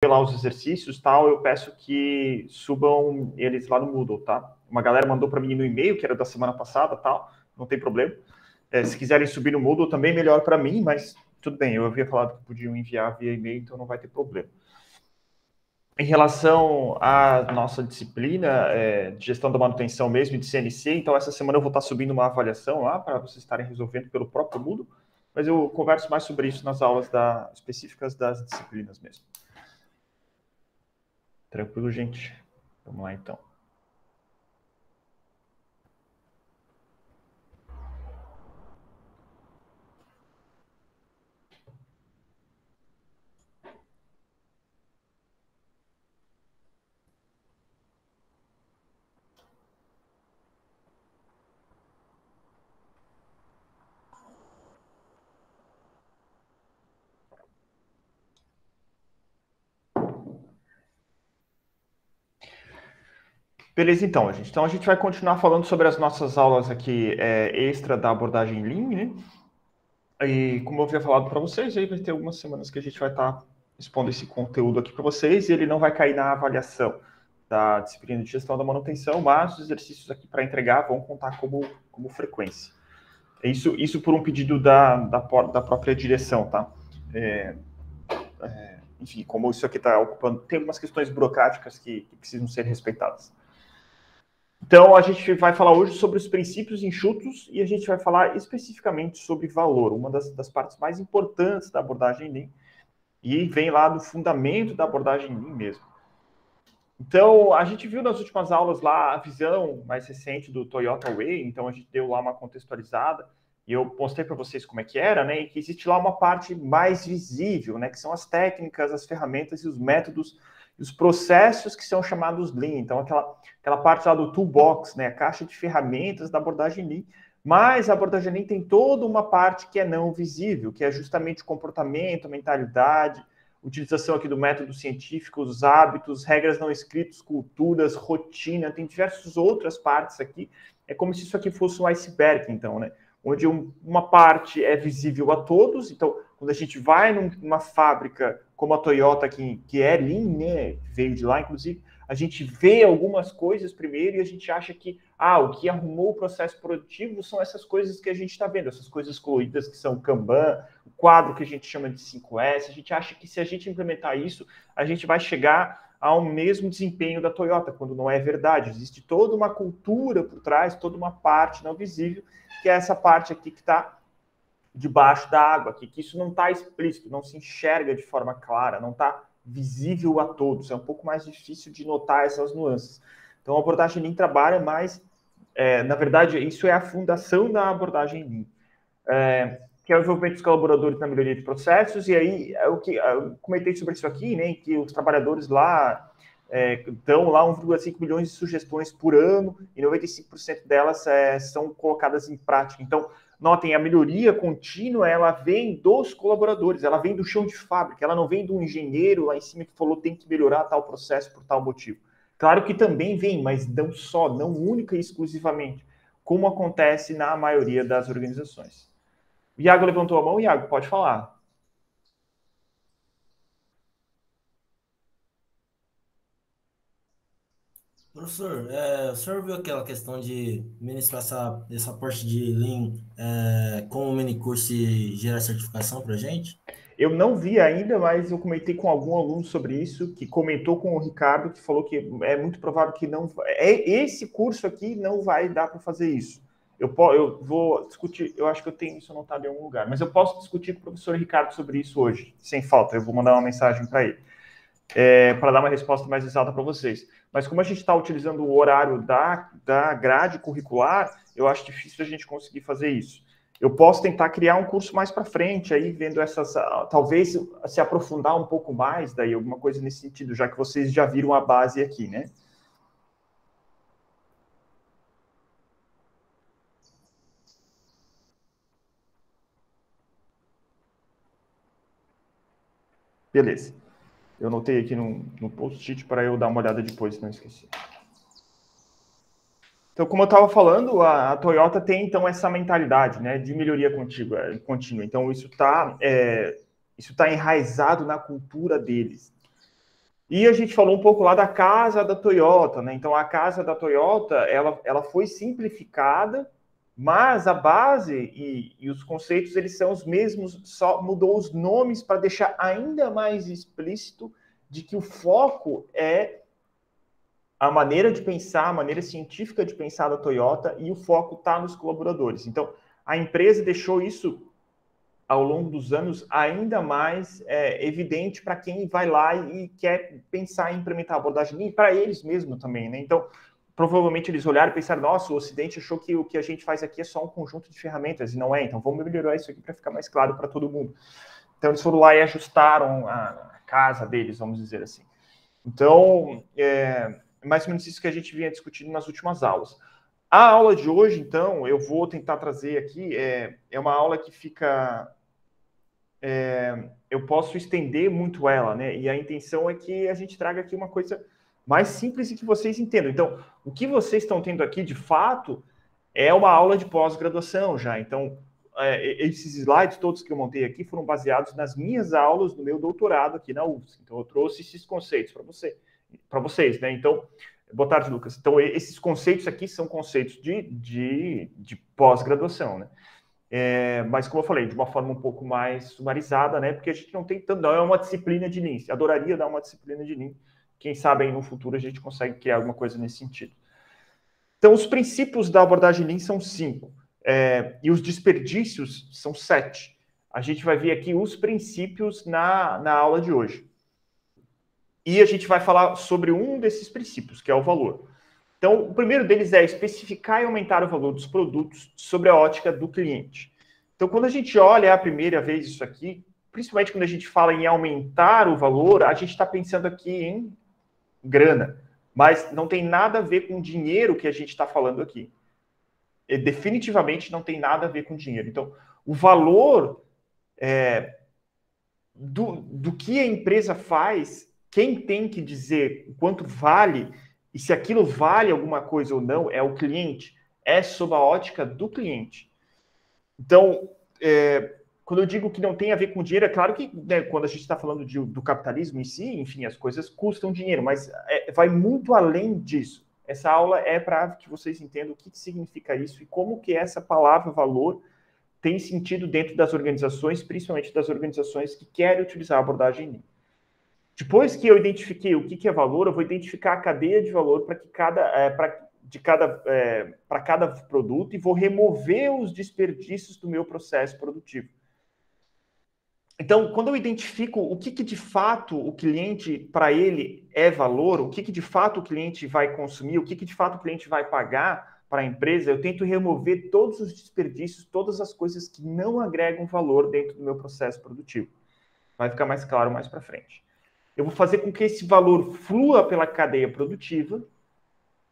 lá os exercícios, tal, eu peço que subam eles lá no Moodle, tá? Uma galera mandou para mim no e-mail, que era da semana passada, tal, não tem problema. Se quiserem subir no Moodle, também melhor para mim, mas tudo bem, eu havia falado que podiam enviar via e-mail, então não vai ter problema. Em relação à nossa disciplina de gestão da manutenção mesmo, de CNC, então essa semana eu vou estar subindo uma avaliação lá para vocês estarem resolvendo pelo próprio Moodle, mas eu converso mais sobre isso nas aulas específicas das disciplinas mesmo. Tranquilo, gente? Vamos lá, então. Beleza, então, gente. Então, a gente vai continuar falando sobre as nossas aulas aqui extra da abordagem Lean, né? E como eu havia falado para vocês, aí vai ter algumas semanas que a gente vai estar expondo esse conteúdo aqui para vocês e ele não vai cair na avaliação da disciplina de gestão da manutenção, mas os exercícios aqui para entregar vão contar como frequência. Isso por um pedido da própria direção, tá? Enfim, como isso aqui está ocupando... Tem algumas questões burocráticas que precisam ser respeitadas. Então, a gente vai falar hoje sobre os princípios enxutos e a gente vai falar especificamente sobre valor, uma das partes mais importantes da abordagem Lean, e vem lá do fundamento da abordagem Lean mesmo. Então, a gente viu nas últimas aulas lá a visão mais recente do Toyota Way, então a gente deu lá uma contextualizada, e eu mostrei para vocês como é que era, né, e que existe lá uma parte mais visível, né, que são as técnicas, as ferramentas e os métodos e os processos que são chamados Lean. Então, aquela parte lá do toolbox, né, a caixa de ferramentas da abordagem Lean, mas a abordagem Lean tem toda uma parte que é não visível, que é justamente o comportamento, a mentalidade, utilização aqui do método científico, os hábitos, regras não escritas, culturas, rotina, tem diversas outras partes aqui. É como se isso aqui fosse um iceberg, então, né? Onde uma parte é visível a todos. Então, quando a gente vai numa fábrica como a Toyota, que é Lean, né? Veio de lá, inclusive, a gente vê algumas coisas primeiro e a gente acha que o que arrumou o processo produtivo são essas coisas que a gente está vendo, essas coisas coloridas que são Kanban, o quadro que a gente chama de 5S. A gente acha que se a gente implementar isso, a gente vai chegar ao mesmo desempenho da Toyota, quando não é verdade. Existe toda uma cultura por trás, toda uma parte não visível, que é essa parte aqui que está debaixo da água, aqui, que isso não está explícito, não se enxerga de forma clara, não está visível a todos. É um pouco mais difícil de notar essas nuances. Então, a abordagem Lean trabalha mais... na verdade, isso é a fundação da abordagem Lean. Que é o envolvimento dos colaboradores na melhoria de processos, e aí, eu comentei sobre isso aqui, né, que os trabalhadores lá dão lá 1,5 milhões de sugestões por ano, e 95% delas são colocadas em prática. Então, notem, a melhoria contínua, ela vem dos colaboradores, ela vem do chão de fábrica, ela não vem do engenheiro lá em cima que falou tem que melhorar tal processo por tal motivo. Claro que também vem, mas não só, não única e exclusivamente, como acontece na maioria das organizações. O Iago levantou a mão. Iago, pode falar. Professor, o senhor viu aquela questão de ministrar essa parte de Lean com o minicurso e gerar certificação para a gente? Eu não vi ainda, mas eu comentei com algum aluno sobre isso, que comentou com o Ricardo, que falou que é muito provável que não... esse curso aqui não vai dar para fazer isso. Eu vou discutir, eu acho que eu tenho isso anotado em algum lugar, mas eu posso discutir com o professor Ricardo sobre isso hoje, sem falta. Eu vou mandar uma mensagem para ele. Para dar uma resposta mais exata para vocês. Mas como a gente está utilizando o horário da grade curricular, eu acho difícil a gente conseguir fazer isso. Eu posso tentar criar um curso mais para frente, aí vendo talvez se aprofundar um pouco mais, daí alguma coisa nesse sentido, já que vocês já viram a base aqui, né? Beleza. Eu anotei aqui no post-it para eu dar uma olhada depois, se não esqueci. Então, como eu estava falando, a Toyota tem, então, essa mentalidade, né, de melhoria contínua. Então, isso tá enraizado na cultura deles. E a gente falou um pouco lá da casa da Toyota, né? Então, a casa da Toyota, ela foi simplificada, mas a base e os conceitos, eles são os mesmos, só mudou os nomes para deixar ainda mais explícito de que o foco é a maneira de pensar, a maneira científica de pensar da Toyota, e o foco está nos colaboradores. Então, a empresa deixou isso ao longo dos anos ainda mais evidente para quem vai lá e quer pensar em implementar a abordagem Lean, e para eles mesmos também, né? Então, provavelmente eles olharam e pensaram, nossa, o Ocidente achou que o que a gente faz aqui é só um conjunto de ferramentas, e não é, então vamos melhorar isso aqui para ficar mais claro para todo mundo. Então, eles foram lá e ajustaram a casa deles, vamos dizer assim. Então, mais ou menos isso que a gente vinha discutindo nas últimas aulas. A aula de hoje, então, eu vou tentar trazer aqui, é uma aula que fica... eu posso estender muito ela, né? E a intenção é que a gente traga aqui uma coisa mais simples e que vocês entendam. Então, o que vocês estão tendo aqui, de fato, é uma aula de pós-graduação já. Então, esses slides todos que eu montei aqui foram baseados nas minhas aulas do meu doutorado aqui na UFSC. Então, eu trouxe esses conceitos para vocês, né? Então, boa tarde, Lucas. Então, esses conceitos aqui são conceitos de pós-graduação, né? Mas, como eu falei, de uma forma um pouco mais sumarizada, né? Porque a gente não tem tanto, não é uma disciplina de Lean. Adoraria dar uma disciplina de Lean. Quem sabe aí no futuro a gente consegue criar alguma coisa nesse sentido. Então, os princípios da abordagem Lean são 5. E os desperdícios são 7. A gente vai ver aqui os princípios na aula de hoje. E a gente vai falar sobre um desses princípios, que é o valor. Então, o primeiro deles é especificar e aumentar o valor dos produtos sobre a ótica do cliente. Então, quando a gente olha a primeira vez isso aqui, principalmente quando a gente fala em aumentar o valor, a gente está pensando aqui em grana, mas não tem nada a ver com o dinheiro que a gente está falando aqui. Definitivamente não tem nada a ver com dinheiro. Então, o valor do que a empresa faz, quem tem que dizer o quanto vale e se aquilo vale alguma coisa ou não é o cliente, é sob a ótica do cliente. Então, quando eu digo que não tem a ver com dinheiro, é claro que, né, quando a gente está falando do capitalismo em si, enfim, as coisas custam dinheiro, mas vai muito além disso. Essa aula é para que vocês entendam o que significa isso e como que essa palavra valor tem sentido dentro das organizações, principalmente das organizações que querem utilizar a abordagem Lean. Depois que eu identifiquei o que é valor, eu vou identificar a cadeia de valor para cada produto e vou remover os desperdícios do meu processo produtivo. Então, quando eu identifico o que de fato o cliente, para ele, é valor, o que de fato o cliente vai consumir, o que de fato o cliente vai pagar para a empresa, eu tento remover todos os desperdícios, todas as coisas que não agregam valor dentro do meu processo produtivo. Vai ficar mais claro mais para frente. Eu vou fazer com que esse valor flua pela cadeia produtiva,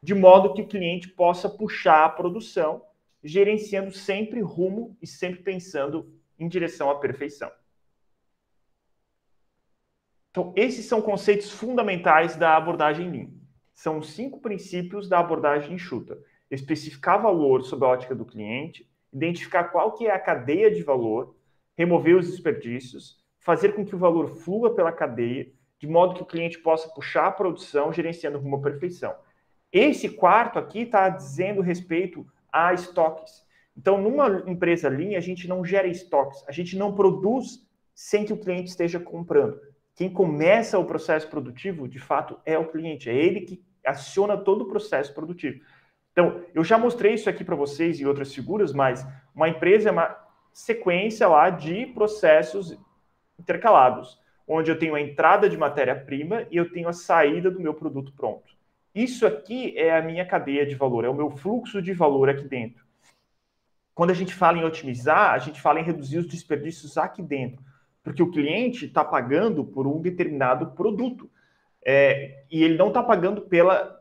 de modo que o cliente possa puxar a produção, gerenciando sempre rumo e sempre pensando em direção à perfeição. Então, esses são conceitos fundamentais da abordagem Lean. São 5 princípios da abordagem enxuta. Especificar valor sob a ótica do cliente, identificar qual que é a cadeia de valor, remover os desperdícios, fazer com que o valor flua pela cadeia, de modo que o cliente possa puxar a produção, gerenciando rumo à perfeição. Esse quarto aqui está dizendo respeito a estoques. Então, numa empresa Lean, a gente não gera estoques, a gente não produz sem que o cliente esteja comprando. Quem começa o processo produtivo, de fato, é o cliente. É ele que aciona todo o processo produtivo. Então, eu já mostrei isso aqui para vocês em outras figuras, mas uma empresa é uma sequência lá de processos intercalados, onde eu tenho a entrada de matéria-prima e eu tenho a saída do meu produto pronto. Isso aqui é a minha cadeia de valor, é o meu fluxo de valor aqui dentro. Quando a gente fala em otimizar, a gente fala em reduzir os desperdícios aqui dentro, porque o cliente está pagando por um determinado produto. E ele não está pagando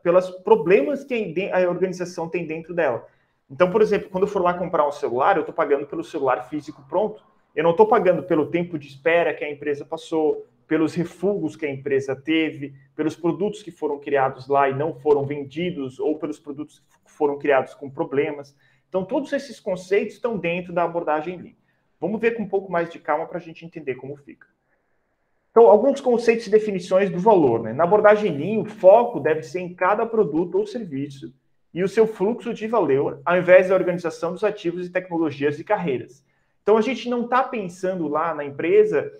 pelos problemas que a organização tem dentro dela. Então, por exemplo, quando eu for lá comprar um celular, eu estou pagando pelo celular físico pronto. Eu não estou pagando pelo tempo de espera que a empresa passou, pelos refugos que a empresa teve, pelos produtos que foram criados lá e não foram vendidos, ou pelos produtos que foram criados com problemas. Então, todos esses conceitos estão dentro da abordagem Lean. Vamos ver com um pouco mais de calma para a gente entender como fica. Então, alguns conceitos e definições do valor, né? Na abordagem Lean, o foco deve ser em cada produto ou serviço e o seu fluxo de valor, ao invés da organização dos ativos e tecnologias e carreiras. Então, a gente não está pensando lá na empresa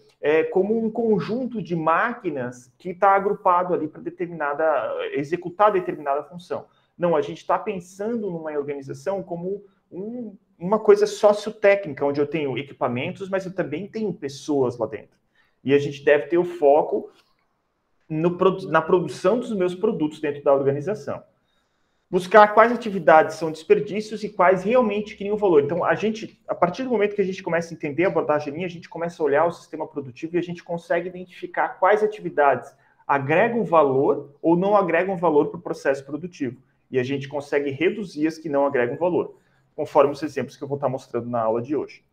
como um conjunto de máquinas que está agrupado ali para executar determinada função. Não, a gente está pensando numa organização como uma coisa sociotécnica, onde eu tenho equipamentos, mas eu também tenho pessoas lá dentro. E a gente deve ter o foco na produção dos meus produtos dentro da organização. Buscar quais atividades são desperdícios e quais realmente criam valor. Então, a partir do momento que a gente começa a entender a abordagem Lean, a gente começa a olhar o sistema produtivo e a gente consegue identificar quais atividades agregam valor ou não agregam valor para o processo produtivo. E a gente consegue reduzir as que não agregam valor, conforme os exemplos que eu vou estar mostrando na aula de hoje.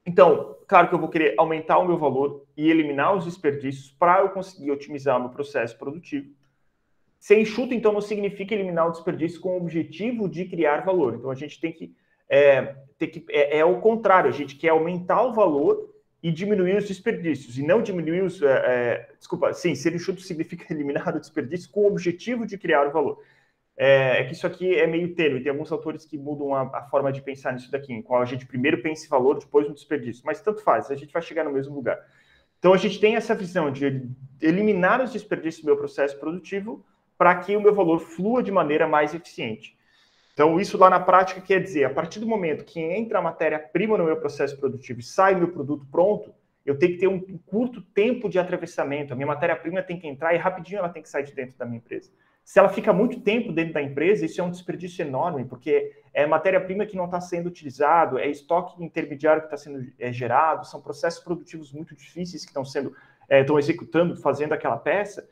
Então, claro que eu vou querer aumentar o meu valor e eliminar os desperdícios para eu conseguir otimizar o meu processo produtivo. Ser enxuto, então, não significa eliminar o desperdício com o objetivo de criar valor. Então, a gente tem que... É o contrário, a gente quer aumentar o valor e diminuir os desperdícios, e não diminuir os... ser enxuto significa eliminar o desperdício com o objetivo de criar o valor. Que isso aqui é meio tênue, tem alguns autores que mudam a forma de pensar nisso daqui, em qual a gente primeiro pensa em valor, depois no desperdício, mas tanto faz, a gente vai chegar no mesmo lugar. Então, a gente tem essa visão de eliminar os desperdícios do meu processo produtivo para que o meu valor flua de maneira mais eficiente. Então, isso lá na prática quer dizer, a partir do momento que entra a matéria-prima no meu processo produtivo e sai o meu produto pronto, eu tenho que ter um curto tempo de atravessamento, a minha matéria-prima tem que entrar e rapidinho ela tem que sair de dentro da minha empresa. Se ela fica muito tempo dentro da empresa, isso é um desperdício enorme, porque é matéria-prima que não está sendo utilizado, é estoque intermediário que está sendo gerado, são processos produtivos muito difíceis que estão executando, fazendo aquela peça,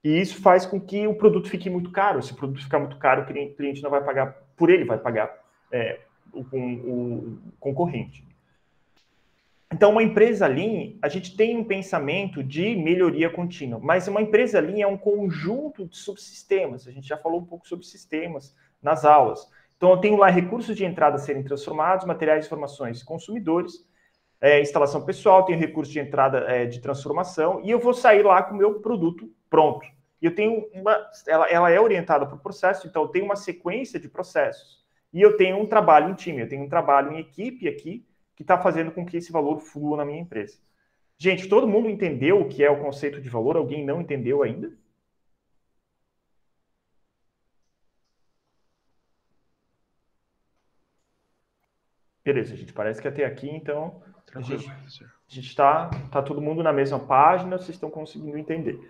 e isso faz com que o produto fique muito caro. Se o produto ficar muito caro, o cliente não vai pagar por ele, vai pagar o concorrente. Então, uma empresa Lean, a gente tem um pensamento de melhoria contínua, mas uma empresa Lean é um conjunto de subsistemas. A gente já falou um pouco sobre sistemas nas aulas. Então, eu tenho lá recursos de entrada a serem transformados, materiais, informações, consumidores, instalação pessoal, tenho recursos de entrada de transformação, e eu vou sair lá com o meu produto pronto. E eu tenho ela é orientada para o processo, então eu tenho uma sequência de processos. E eu tenho um trabalho em time, eu tenho um trabalho em equipe aqui, que está fazendo com que esse valor flua na minha empresa. Gente, todo mundo entendeu o que é o conceito de valor? Alguém não entendeu ainda? Beleza, gente, parece que até aqui, então, a gente está todo mundo na mesma página, vocês estão conseguindo entender.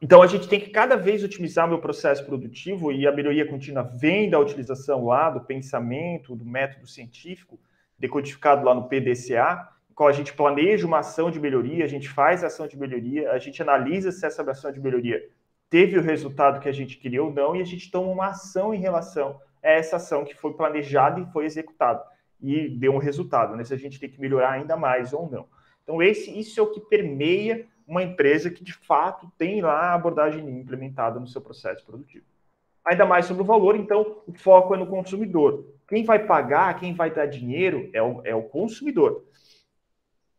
Então, a gente tem que cada vez otimizar o meu processo produtivo, e a melhoria contínua vem da utilização lá do pensamento, do método científico, decodificado lá no PDCA, em qual a gente planeja uma ação de melhoria, a gente faz a ação de melhoria, a gente analisa se essa ação de melhoria teve o resultado que a gente queria ou não, e a gente toma uma ação em relação a essa ação que foi planejada e foi executada, e deu um resultado, né? Se a gente tem que melhorar ainda mais ou não. Então, isso é o que permeia uma empresa que, de fato, tem lá a abordagem Lean implementada no seu processo produtivo. Ainda mais sobre o valor, então, o foco é no consumidor. Quem vai pagar, quem vai dar dinheiro é o consumidor.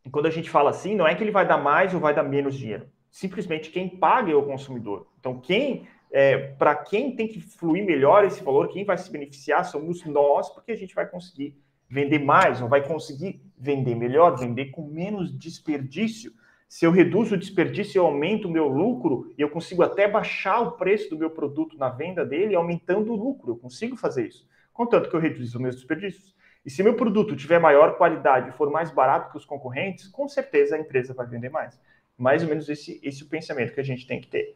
E quando a gente fala assim, não é que ele vai dar mais ou vai dar menos dinheiro. Simplesmente quem paga é o consumidor. Então, para quem tem que fluir melhor esse valor, quem vai se beneficiar somos nós, porque a gente vai conseguir vender mais, ou vai conseguir vender melhor, vender com menos desperdício. Se eu reduzo o desperdício, eu aumento o meu lucro, e eu consigo até baixar o preço do meu produto na venda dele, aumentando o lucro. Eu consigo fazer isso, contanto que eu reduzo os meus desperdícios. E se meu produto tiver maior qualidade e for mais barato que os concorrentes, com certeza a empresa vai vender mais. Mais ou menos esse é o pensamento que a gente tem que ter.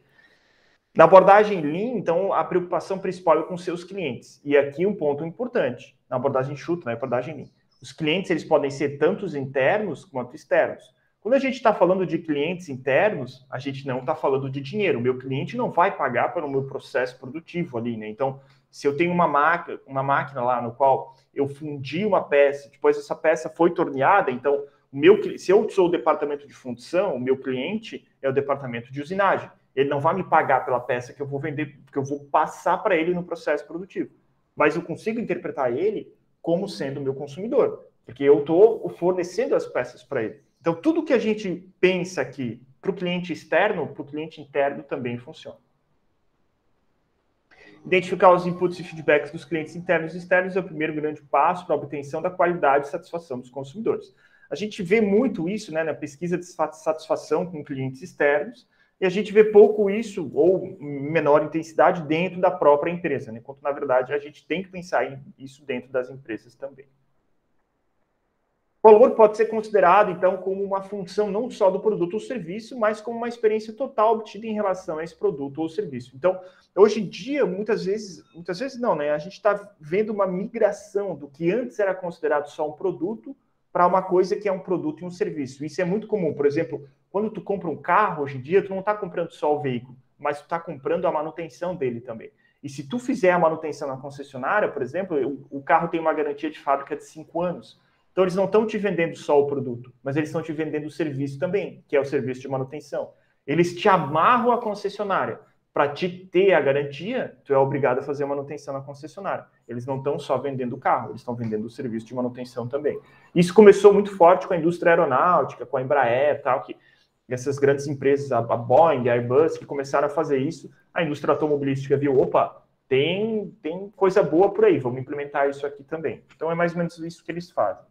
Na abordagem Lean, então, a preocupação principal é com seus clientes. E aqui um ponto importante, na abordagem enxuta, na abordagem Lean. Os clientes, eles podem ser tanto internos quanto externos. Quando a gente está falando de clientes internos, a gente não está falando de dinheiro. O meu cliente não vai pagar pelo meu processo produtivo ali, né? Então, se eu tenho uma máquina lá no qual eu fundi uma peça, depois essa peça foi torneada, então, se eu sou o departamento de fundição, o meu cliente é o departamento de usinagem. Ele não vai me pagar pela peça que eu vou vender, que eu vou passar para ele no processo produtivo. Mas eu consigo interpretar ele como sendo o meu consumidor, porque eu estou fornecendo as peças para ele. Então, tudo que a gente pensa aqui para o cliente externo, para o cliente interno também funciona. Identificar os inputs e feedbacks dos clientes internos e externos é o primeiro grande passo para a obtenção da qualidade e satisfação dos consumidores. A gente vê muito isso, né, na pesquisa de satisfação com clientes externos, e a gente vê pouco isso, ou menor intensidade, dentro da própria empresa, né? Enquanto, na verdade, a gente tem que pensar isso dentro das empresas também. O valor pode ser considerado, então, como uma função não só do produto ou serviço, mas como uma experiência total obtida em relação a esse produto ou serviço. Então, hoje em dia, muitas vezes não, né? A gente está vendo uma migração do que antes era considerado só um produto para uma coisa que é um produto e um serviço. Isso é muito comum. Por exemplo, quando tu compra um carro, hoje em dia, tu não está comprando só o veículo, mas tu está comprando a manutenção dele também. E se tu fizer a manutenção na concessionária, por exemplo, o carro tem uma garantia de fábrica de 5 anos. Então, eles não estão te vendendo só o produto, mas eles estão te vendendo o serviço também, que é o serviço de manutenção. Eles te amarram a concessionária. Para te ter a garantia, tu é obrigado a fazer a manutenção na concessionária. Eles não estão só vendendo o carro, eles estão vendendo o serviço de manutenção também. Isso começou muito forte com a indústria aeronáutica, com a Embraer, tal, que essas grandes empresas, a Boeing, a Airbus, que começaram a fazer isso. A indústria automobilística viu, opa, tem coisa boa por aí, vamos implementar isso aqui também. Então, é mais ou menos isso que eles fazem.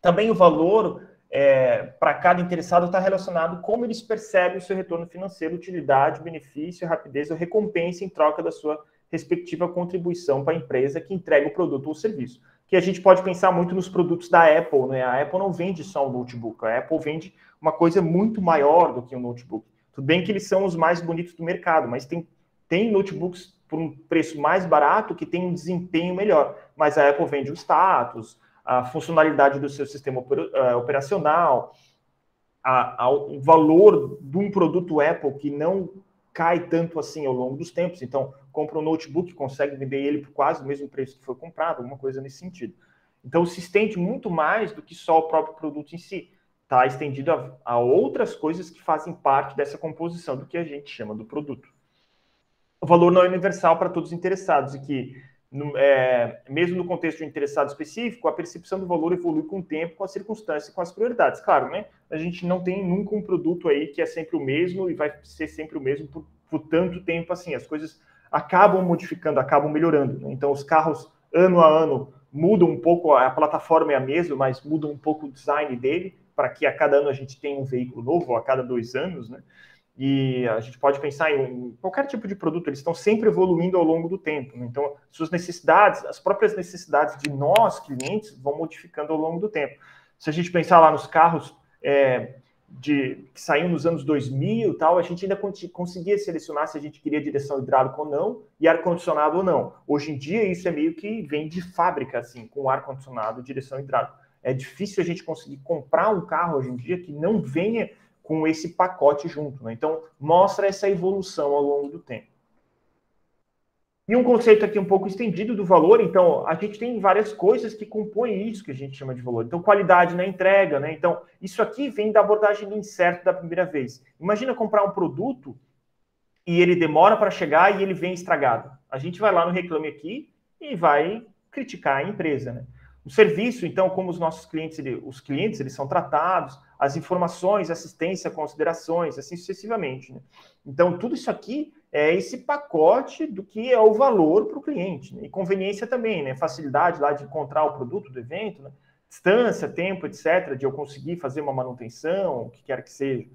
Também o valor para cada interessado está relacionado com como eles percebem o seu retorno financeiro, utilidade, benefício, rapidez ou recompensa em troca da sua respectiva contribuição para a empresa que entrega o produto ou serviço. Que a gente pode pensar muito nos produtos da Apple, né? A Apple não vende só um notebook, a Apple vende uma coisa muito maior do que um notebook. Tudo bem que eles são os mais bonitos do mercado, mas tem notebooks por um preço mais barato que tem um desempenho melhor. Mas a Apple vende o status, a funcionalidade do seu sistema operacional, o valor de um produto Apple que não cai tanto assim ao longo dos tempos. Então, compra um notebook, consegue vender ele por quase o mesmo preço que foi comprado, alguma coisa nesse sentido. Então, se estende muito mais do que só o próprio produto em si. Está estendido a outras coisas que fazem parte dessa composição do que a gente chama do produto. O valor não é universal para todos os interessados e que mesmo no contexto de um interessado específico, a percepção do valor evolui com o tempo, com as circunstâncias e com as prioridades. Claro, né? A gente não tem nunca um produto aí que é sempre o mesmo e vai ser sempre o mesmo por tanto tempo assim. As coisas acabam modificando, acabam melhorando. Né? Então, os carros, ano a ano, mudam um pouco, a plataforma é a mesma, mas mudam um pouco o design dele, para que a cada ano a gente tenha um veículo novo, ou a cada 2 anos, né? E a gente pode pensar em qualquer tipo de produto, eles estão sempre evoluindo ao longo do tempo. Né? Então, suas necessidades, as próprias necessidades de nós, clientes, vão modificando ao longo do tempo. Se a gente pensar lá nos carros que saíram nos anos 2000 e tal, a gente ainda conseguia selecionar se a gente queria direção hidráulica ou não e ar-condicionado ou não. Hoje em dia, isso é meio que vem de fábrica, assim, com ar-condicionado e direção hidráulica. É difícil a gente conseguir comprar um carro hoje em dia que não venha com esse pacote junto, né? Então, mostra essa evolução ao longo do tempo. E um conceito aqui um pouco estendido do valor, então, a gente tem várias coisas que compõem isso que a gente chama de valor. Então, qualidade na entrega, né? Então, isso aqui vem da abordagem do incerto da primeira vez. Imagina comprar um produto e ele demora para chegar e ele vem estragado. A gente vai lá no Reclame Aqui e vai criticar a empresa, né? O serviço, então, como os nossos clientes, eles são tratados, as informações, assistência, considerações, assim sucessivamente. Né? Então, tudo isso aqui é esse pacote do que é o valor para o cliente. Né? E conveniência também, né? Facilidade lá de encontrar o produto do evento, né? Distância, tempo, etc., de eu conseguir fazer uma manutenção, o que quer que seja.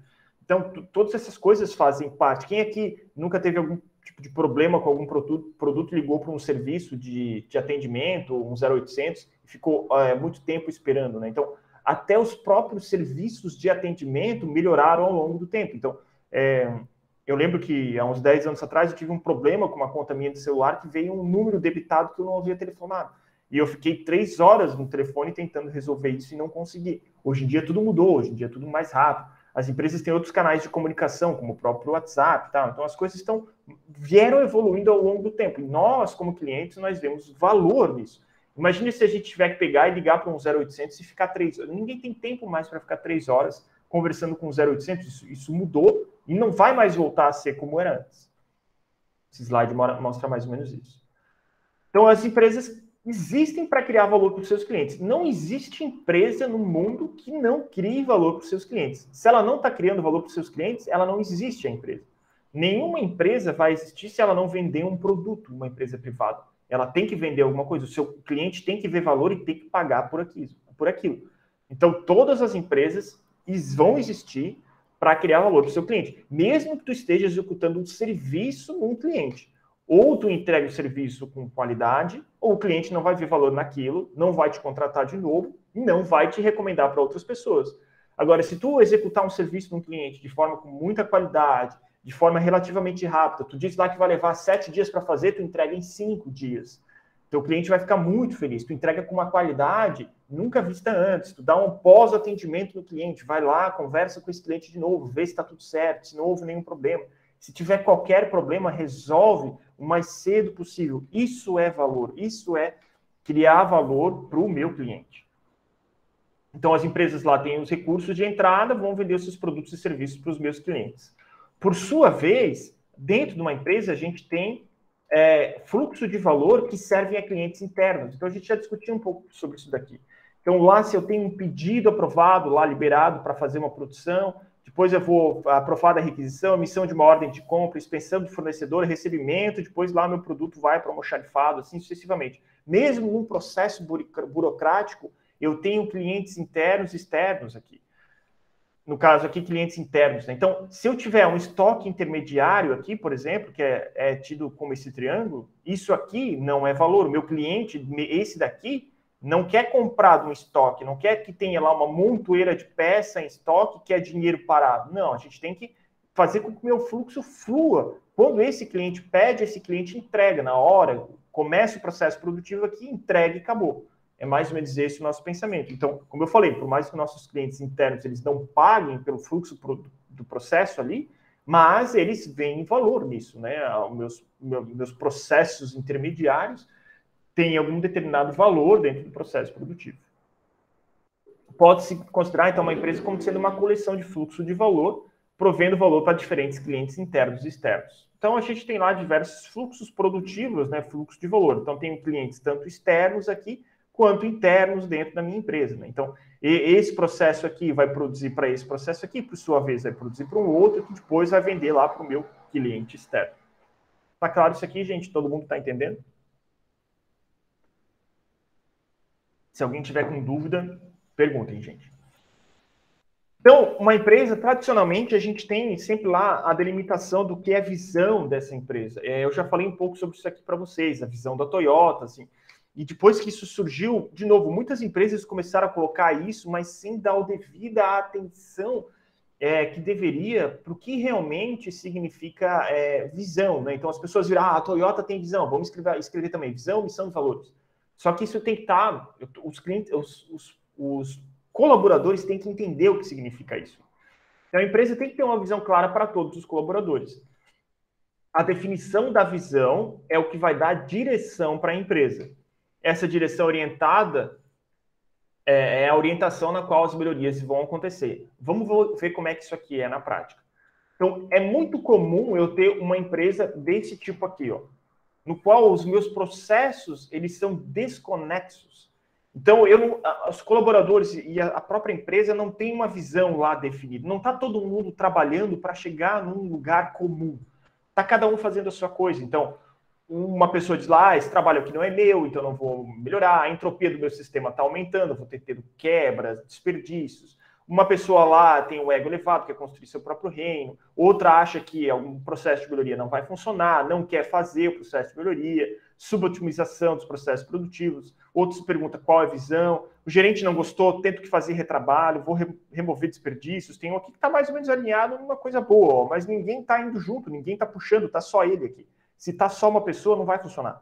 Então, todas essas coisas fazem parte. Quem aqui nunca teve algum tipo de problema com algum produto ligou para um serviço de atendimento, um 0800, e ficou muito tempo esperando, né? Então, até os próprios serviços de atendimento melhoraram ao longo do tempo. Então, eu lembro que há uns 10 anos atrás eu tive um problema com uma conta minha de celular que veio um número debitado que eu não havia telefonado. E eu fiquei 3 horas no telefone tentando resolver isso e não consegui. Hoje em dia tudo mudou, hoje em dia tudo mais rápido. As empresas têm outros canais de comunicação, como o próprio WhatsApp, tá? Então as coisas vieram evoluindo ao longo do tempo. E nós, como clientes, nós vemos valor nisso. Imagine se a gente tiver que pegar e ligar para um 0800 e ficar 3 horas. Ninguém tem tempo mais para ficar 3 horas conversando com o 0800. Isso mudou e não vai mais voltar a ser como era antes. Esse slide mostra mais ou menos isso. Então as empresas existem para criar valor para os seus clientes. Não existe empresa no mundo que não crie valor para os seus clientes. Se ela não está criando valor para os seus clientes, ela não existe, a empresa. Nenhuma empresa vai existir se ela não vender um produto, uma empresa privada. Ela tem que vender alguma coisa. O seu cliente tem que ver valor e tem que pagar por aquilo. Então, todas as empresas vão existir para criar valor para o seu cliente. Mesmo que tu esteja executando um serviço num cliente. Ou tu entrega o serviço com qualidade, ou o cliente não vai ver valor naquilo, não vai te contratar de novo e não vai te recomendar para outras pessoas. Agora, se tu executar um serviço num cliente de forma com muita qualidade, de forma relativamente rápida, tu diz lá que vai levar 7 dias para fazer, tu entrega em 5 dias. Teu cliente vai ficar muito feliz. Tu entrega com uma qualidade nunca vista antes. Tu dá um pós-atendimento no cliente, vai lá, conversa com esse cliente de novo, vê se está tudo certo, se não houve nenhum problema. Se tiver qualquer problema, resolve o mais cedo possível. Isso é valor, isso é criar valor para o meu cliente. Então, as empresas lá têm os recursos de entrada, vão vender os seus produtos e serviços para os meus clientes. Por sua vez, dentro de uma empresa, a gente tem fluxo de valor que servem a clientes internos. Então, a gente já discutiu um pouco sobre isso daqui. Então, lá, se eu tenho um pedido aprovado, lá liberado para fazer uma produção, depois eu vou aprovar a requisição, emissão de uma ordem de compra, expensão do fornecedor, recebimento, depois lá meu produto vai para o almoxarifado, assim sucessivamente. Mesmo num processo burocrático, eu tenho clientes internos e externos aqui. No caso aqui, clientes internos. Né? Então, se eu tiver um estoque intermediário aqui, por exemplo, que é tido como esse triângulo, isso aqui não é valor. O meu cliente, esse daqui, não quer comprar de um estoque, não quer que tenha lá uma montoeira de peça em estoque que é dinheiro parado. Não, a gente tem que fazer com que o meu fluxo flua. Quando esse cliente pede, esse cliente entrega na hora, começa o processo produtivo aqui, entrega e acabou. É mais ou menos esse o nosso pensamento. Então, como eu falei, por mais que nossos clientes internos eles não paguem pelo fluxo do processo ali, mas eles veem valor nisso, né? Os meus processos intermediários têm algum determinado valor dentro do processo produtivo. Pode-se considerar, então, uma empresa como sendo uma coleção de fluxo de valor, provendo valor para diferentes clientes internos e externos. Então, a gente tem lá diversos fluxos produtivos, né? Fluxo de valor. Então, tem clientes tanto externos aqui, quanto internos dentro da minha empresa. Né? Então, esse processo aqui vai produzir para esse processo aqui, por sua vez, vai produzir para um outro, que depois vai vender lá para o meu cliente externo. Tá claro isso aqui, gente? Todo mundo está entendendo? Se alguém tiver com dúvida, perguntem, gente. Então, uma empresa, tradicionalmente, a gente tem sempre lá a delimitação do que é a visão dessa empresa. Eu já falei um pouco sobre isso aqui para vocês, a visão da Toyota, assim. E depois que isso surgiu, de novo, muitas empresas começaram a colocar isso, mas sem dar a devida atenção que deveria para o que realmente significa visão. Né? Então, as pessoas viram, a Toyota tem visão, vamos escrever também visão, missão e valores. Só que isso tem que estar, os clientes, os colaboradores têm que entender o que significa isso. Então, a empresa tem que ter uma visão clara para todos os colaboradores. A definição da visão é o que vai dar direção para a empresa. Essa direção orientada é a orientação na qual as melhorias vão acontecer. Vamos ver como é que isso aqui é na prática. Então, é muito comum eu ter uma empresa desse tipo aqui, ó, no qual os meus processos eles são desconexos. Então, os colaboradores e a própria empresa não tem uma visão lá definida. Não está todo mundo trabalhando para chegar num lugar comum. Está cada um fazendo a sua coisa. Então, uma pessoa diz lá, esse trabalho aqui não é meu, então não vou melhorar, a entropia do meu sistema está aumentando, vou ter quebras, desperdícios. Uma pessoa lá tem o ego elevado, quer construir seu próprio reino, outra acha que algum processo de melhoria não vai funcionar, não quer fazer o processo de melhoria, subotimização dos processos produtivos, outro se pergunta qual é a visão, o gerente não gostou, tento que fazer retrabalho, vou remover desperdícios, tem um aqui que está mais ou menos alinhado numa coisa boa, ó, mas ninguém está indo junto, ninguém está puxando, está só ele aqui. Se está só uma pessoa, não vai funcionar.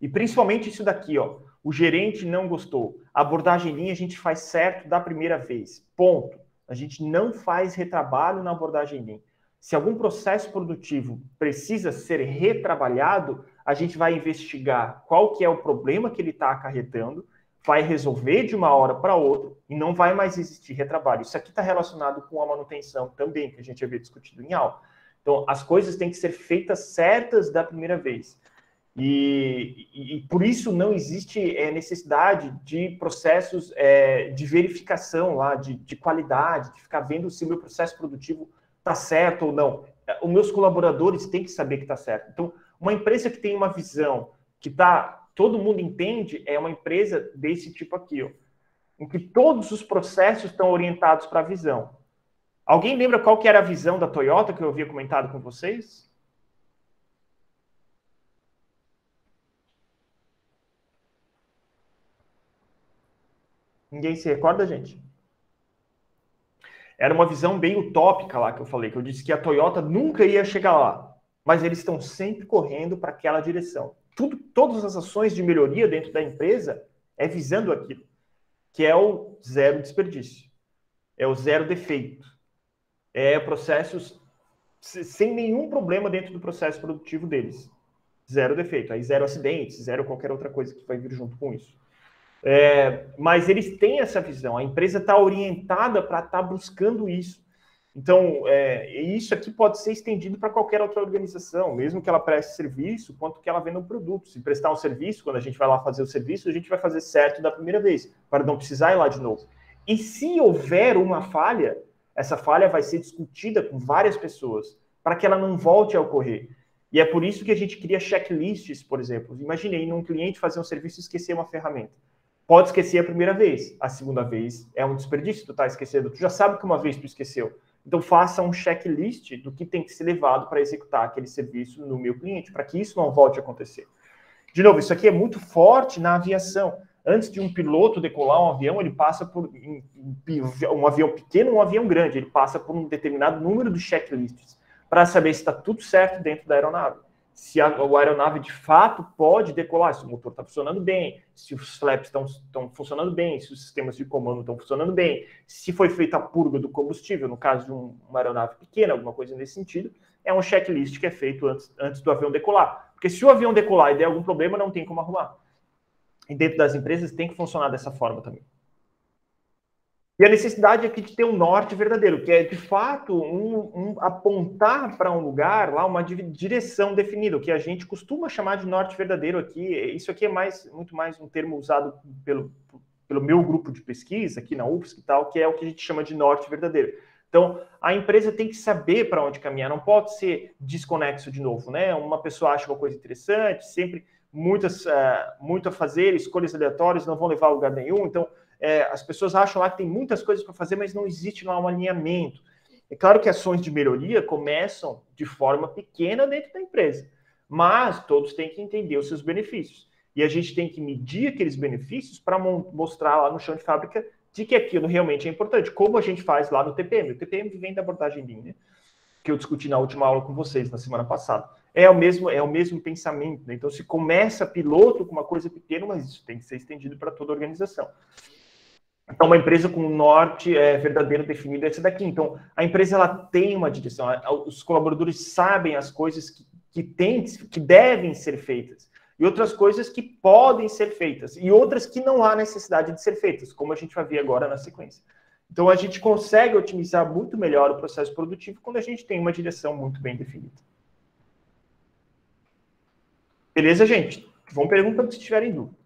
E principalmente isso daqui, ó. O gerente não gostou. A abordagem Lean a gente faz certo da primeira vez. Ponto. A gente não faz retrabalho na abordagem Lean. Se algum processo produtivo precisa ser retrabalhado, a gente vai investigar qual que é o problema que ele está acarretando, vai resolver de uma hora para outra e não vai mais existir retrabalho. Isso aqui está relacionado com a manutenção também, que a gente havia discutido em aula. Então, as coisas têm que ser feitas certas da primeira vez. E por isso não existe necessidade de processos de verificação lá, de qualidade, de ficar vendo se o meu processo produtivo está certo ou não. Os meus colaboradores têm que saber que está certo. Então, uma empresa que tem uma visão que todo mundo entende é uma empresa desse tipo aqui, ó, em que todos os processos estão orientados para a visão. Alguém lembra qual que era a visão da Toyota que eu havia comentado com vocês? Ninguém se recorda, gente? Era uma visão bem utópica lá que eu falei, que eu disse que a Toyota nunca ia chegar lá, mas eles estão sempre correndo para aquela direção. Todas as ações de melhoria dentro da empresa é visando aquilo, que é o zero desperdício, é o zero defeito, é processos sem nenhum problema dentro do processo produtivo deles. Zero defeito, aí zero acidentes, zero qualquer outra coisa que vai vir junto com isso. Mas eles têm essa visão, a empresa está orientada para estar buscando isso. Então, isso aqui pode ser estendido para qualquer outra organização, mesmo que ela preste serviço, quanto que ela venda um produto. Se prestar um serviço, quando a gente vai lá fazer o serviço, a gente vai fazer certo da primeira vez, para não precisar ir lá de novo. E se houver uma falha, essa falha vai ser discutida com várias pessoas, para que ela não volte a ocorrer. E é por isso que a gente cria checklists, por exemplo. Imaginei num cliente fazer um serviço e esquecer uma ferramenta. Pode esquecer a primeira vez, a segunda vez é um desperdício, tu tá esquecendo, tu já sabe que uma vez tu esqueceu. Então faça um checklist do que tem que ser levado para executar aquele serviço no meu cliente, para que isso não volte a acontecer. De novo, isso aqui é muito forte na aviação. Antes de um piloto decolar um avião, ele passa por um avião pequeno ou um avião grande, ele passa por um determinado número de checklists para saber se está tudo certo dentro da aeronave. Se a aeronave de fato pode decolar, se o motor está funcionando bem, se os flaps estão funcionando bem, se os sistemas de comando estão funcionando bem, se foi feita a purga do combustível, no caso de uma aeronave pequena, alguma coisa nesse sentido, é um checklist que é feito antes do avião decolar. Porque se o avião decolar e der algum problema, não tem como arrumar. E dentro das empresas tem que funcionar dessa forma também. E a necessidade aqui de ter um norte verdadeiro, que é, de fato, apontar para um lugar, lá, uma direção definida, o que a gente costuma chamar de norte verdadeiro aqui. Isso aqui é muito mais um termo usado pelo meu grupo de pesquisa, aqui na UFSC e tal, que é o que a gente chama de norte verdadeiro. Então, a empresa tem que saber para onde caminhar, não pode ser desconexo de novo, né? Uma pessoa acha uma coisa interessante, sempre muito a fazer, escolhas aleatórias não vão levar a lugar nenhum, então as pessoas acham lá que tem muitas coisas para fazer, mas não existe lá um alinhamento. É claro que ações de melhoria começam de forma pequena dentro da empresa, mas todos têm que entender os seus benefícios. E a gente tem que medir aqueles benefícios para mostrar lá no chão de fábrica de que aquilo realmente é importante, como a gente faz lá no TPM. O TPM vem da abordagem Lean, né? Que eu discuti na última aula com vocês, na semana passada. É o mesmo pensamento, né? Então, se começa piloto com uma coisa pequena, mas isso tem que ser estendido para toda a organização. Então, uma empresa com um norte verdadeiro definido é essa daqui. Então, a empresa ela tem uma direção, os colaboradores sabem as coisas que devem ser feitas, e outras coisas que podem ser feitas, e outras que não há necessidade de ser feitas, como a gente vai ver agora na sequência. Então, a gente consegue otimizar muito melhor o processo produtivo quando a gente tem uma direção muito bem definida. Beleza, gente? Vão perguntando se tiverem dúvida.